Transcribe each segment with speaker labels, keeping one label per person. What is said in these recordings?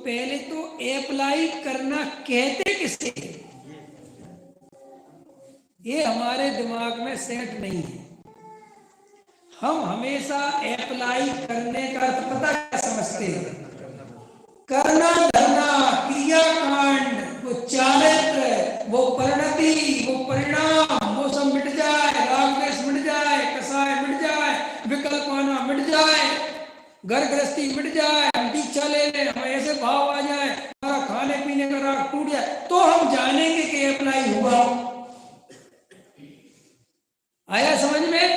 Speaker 1: पहले तो अप्लाई करना कहते किसे, ये हमारे दिमाग में सेट नहीं है। हम हमेशा अप्लाई करने का अर्थ पता क्या समझते हैं, करना धरना, क्रियाकांड, वो चारित्र, वो परिणति, वो परिणाम, वो सब मिट जाए, राग द्वेष मिट जाए, कसाय मिट जाए, विकल्पाना मिट जाए, घर गृहस्थी मिट जाए, हम दीक्षा ले लें, हमें ऐसे भाव आ जाए, हमारा खाने पीने का राग टूट जाए, तो हम जानेंगे कि अप्लाई हुआ। आया समझ में?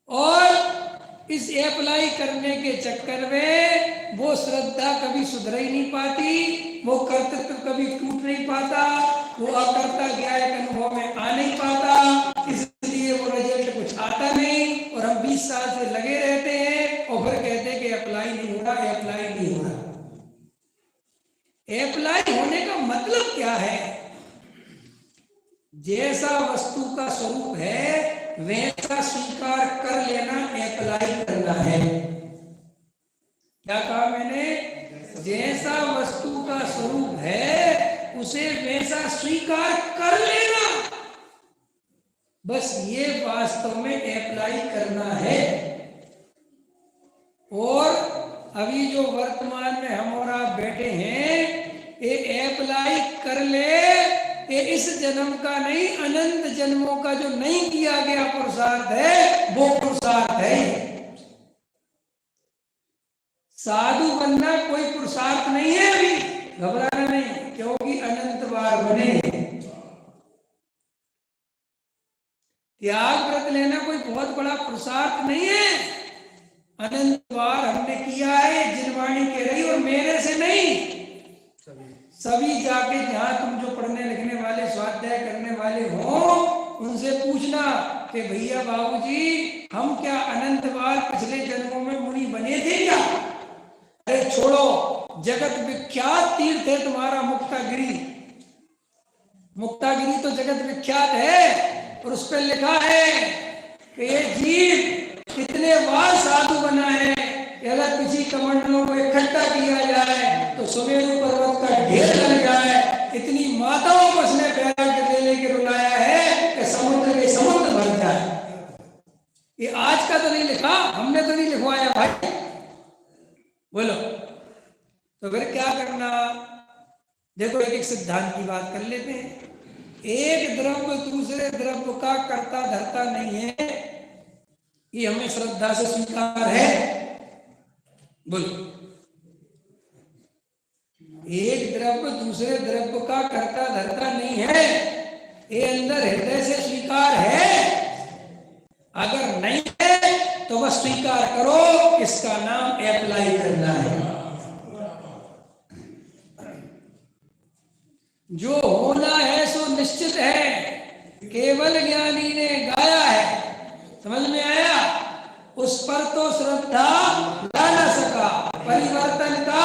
Speaker 1: और इस अप्लाई करने के चक्कर में वो श्रद्धा कभी सुधर ही नहीं पाती, वो कर्तृत्व कभी टूट नहीं पाता, वो अकर्ता ज्ञायक अनुभव में आ नहीं पाता, इसलिए वो रिजल्ट कुछ आता नहीं, और हम 20 साल से लगे रहते हैं और फिर कहते हैं कि अप्लाई नहीं हो रहा, अप्लाई नहीं हो रहा। अप्लाई होने का मतलब क्या है? जैसा वस्तु का स्वरूप है वैसा स्वीकार कर लेना अप्लाई करना है। क्या कहा मैंने? जैसा वस्तु का स्वरूप है उसे वैसा स्वीकार कर लेना, बस ये वास्तव में अप्लाई करना है। और अभी जो वर्तमान में हम और आप बैठे हैं, ये अप्लाई कर ले, ये इस जन्म का नहीं, अनंत जन्मों का जो नहीं किया गया पुरुषार्थ है वो पुरुषार्थ है। साधु बनना कोई पुरुषार्थ नहीं है, अभी घबराना नहीं, क्योंकि अनंत बार बने। त्याग व्रत लेना कोई बहुत बड़ा पुरुषार्थ नहीं है, अनंत बार हमने किया है। जिनवाणी कह रही और मेरे से नहीं, सभी जाके जहां तुम जो पढ़ने लिखने वाले, स्वाध्याय करने वाले हो, उनसे पूछना कि भैया बाबूजी हम क्या अनंत बार पिछले जन्मों में मुनि बने थे क्या? अरे छोड़ो, जगत विख्यात तीर्थ है तुम्हारा मुक्तागिरी। मुक्तागिरी तो जगत विख्यात है, और उस पर लिखा है कि ये जीव कितने बार साधु बना है। अगर किसी कमंडलों को इकट्ठा किया जाए तो सुमेरु पर्वत का ढेर लग जाए। इतनी माताओं को उसने प्यार के लेके रुलाया है कि समुद्र के समुद्र भर जाए। ये आज का तो नहीं लिखा, हमने तो नहीं लिखवाया भाई, बोलो। तो फिर क्या करना? देखो एक एक सिद्धांत की बात कर लेते हैं। एक द्रव्य दूसरे द्रव्य का कर्ता धर्ता नहीं है, ये हमें श्रद्धा से स्वीकार है। बोलो, एक द्रव्य दूसरे द्रव्य का कर्ता धर्ता नहीं है, ये अंदर हृदय से स्वीकार है। अगर नहीं है तो बस स्वीकार करो, इसका नाम अप्लाई करना है। जो होना है सो निश्चित है, केवल ज्ञानी ने गाया है। समझ में आया? उस पर तो श्रद्धा ला न सका, परिवर्तन का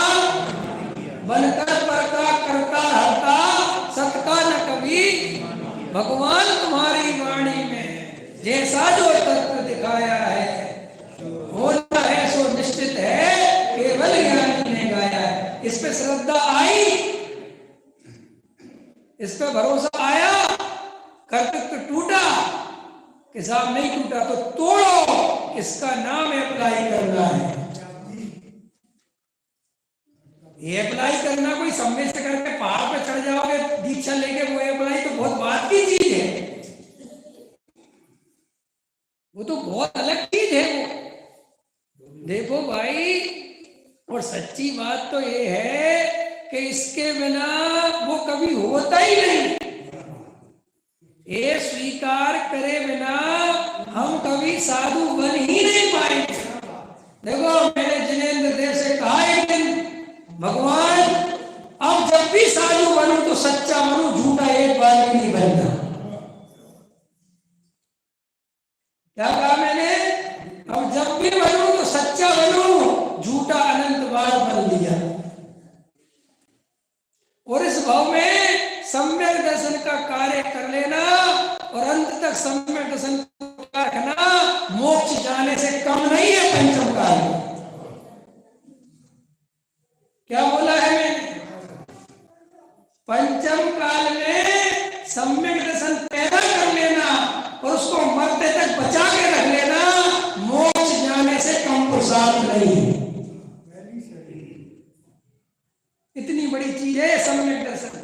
Speaker 1: बनकर पर का करता हरता, सत्का न कभी भगवान तुम्हारी वाणी में जैसा जो तत्व दिखाया है। होना है सो निश्चित है, केवल ज्ञानी ने गाया है। इस पे श्रद्धा आई, इस पे भरोसा आया, कर्तृत्व टूटा कि साहब नहीं टूटा तो तोड़ो, इसका नाम अप्लाई करना है। ये अप्लाई करना कोई सम्मेलन से करके पहाड़ पे चढ़ जाओगे दीक्षा लेके, वो अप्लाई तो बहुत बात की चीज है, वो तो बहुत अलग चीज है वो। देखो भाई, और सच्ची बात तो ये है कि इसके बिना वो कभी होता ही नहीं। ये स्वीकार करे बिना हम कभी साधु बन ही नहीं पाएंगे। देखो मैंने जिनेंद्र देव से कहा एक दिन, भगवान अब जब भी साधु बनूं तो सच्चा बनूं, झूठा एक बार भी नहीं बनना। क्या कहा मैंने? अब जब भी बनूं तो सच्चा बनूं, झूठा अनंत बार बन लिया। और इस भाव में सम्यक दर्शन का कार्य कर लेना और अंत तक सम्यक दर्शन का रखना मोक्ष जाने से कम नहीं है। पंचम कार्य क्या बोला है पंचम काल में सम्यक दर्शन पैदा कर लेना और उसको मरते तक बचा के रख लेना, मोक्ष जाने से कम पुरुषार्थ नहीं। इतनी बड़ी चीज है सम्यक दर्शन।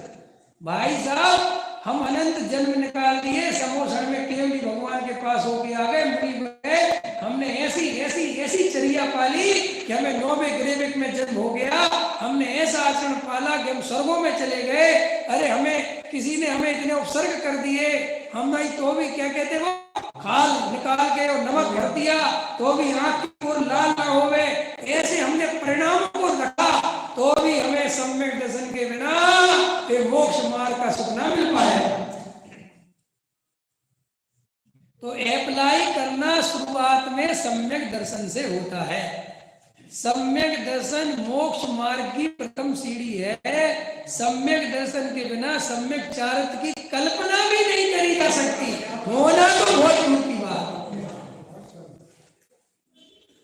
Speaker 1: भाई साहब, हम अनंत जन्म निकाल दिए, समोसण में केवली भगवान के पास होके आ गए, मुनि बने, हमने ऐसी ऐसी ऐसी चर्या पाली कि हमें 9वें ग्रेविक में जन्म हो गया, हमने ऐसा आचरण पाला कि हम स्वर्गों में चले गए। अरे हमें किसी ने हमें इतने उपसर्ग कर दिए, हम नहीं तो भी क्या कहते वो खाल निकाल के और नमक भर दिया तो भी आंख की ओर लाल ना होवे, ऐसे हमने परिणाम को रखा तो भी हमें सम्यक दर्शन के बिना ये मोक्ष मार्ग का सुख ना मिल पाए। तो अप्लाई करना शुरुआत में सम्यक दर्शन से होता है। सम्यक दर्शन मोक्ष मार्ग की प्रथम सीढ़ी है। सम्यक दर्शन के बिना सम्यक चारित्र की कल्पना भी नहीं करी जा सकती, होना तो बहुत दूर की बात।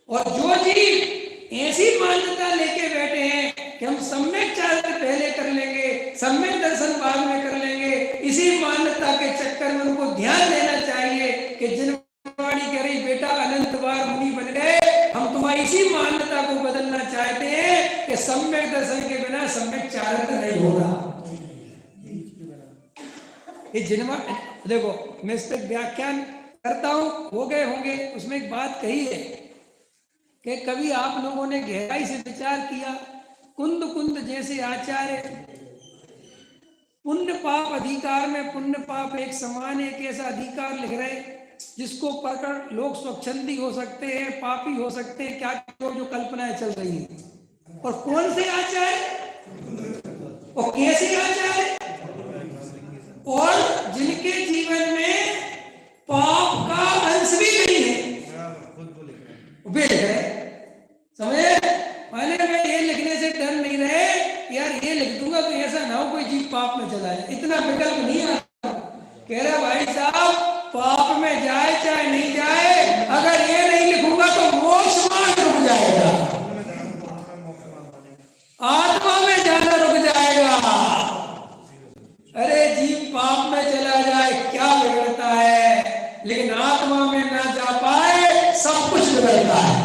Speaker 1: और जो जीव ऐसी मान्यता लेके बैठे हैं कि हम सम्यक चारित्र पहले कर लेंगे, सम्यक दर्शन बाद में कर लेंगे, इसी मान्यता के चक्कर में उनको ध्यान देना चाहिए कि जिनवाणी कह रही बेटा अनंत बार मुनि बन गए, हम तुम्हारी इसी मान्यता को बदलना चाहते हैं कि सम्यक दर्शन के बिना सम्यक चारित्र नहीं होगा। ये जिनवा देखो, मैं इस पर व्याख्यान करता हूं, हो गए होंगे, उसमें एक बात कही है कि कभी आप लोगों ने गहराई से विचार किया, कुंद कुंद जैसे आचार्य पुण्य पाप अधिकार में पुण्य पाप एक समान एक ऐसा अधिकार लिख रहे जिसको पढ़कर लोग स्वच्छंदी हो सकते हैं, पापी हो सकते हैं, क्या जो कल्पनाएं चल रही हैं। और कौन से आचार्य और कैसे आचार्य, और जिनके जीवन में पाप का अंश भी नहीं है, वे लिख रहे समझे। माने मैं ये लिखने से डर नहीं रहे यार, ये लिख दूंगा तो ऐसा ना हो कोई जीव पाप में चला जाए, इतना विकल्प नहीं आता। कह रहे भाई साहब, पाप में जाए चाहे नहीं जाए, अगर ये नहीं लिखूंगा तो मोक्ष मार्ग रुक जाएगा, आत्मा में जाना रुक जाएगा। अरे जीव पाप में चला जाए क्या बिगड़ता है, लेकिन आत्मा में ना जा पाए सब कुछ बिगड़ता है।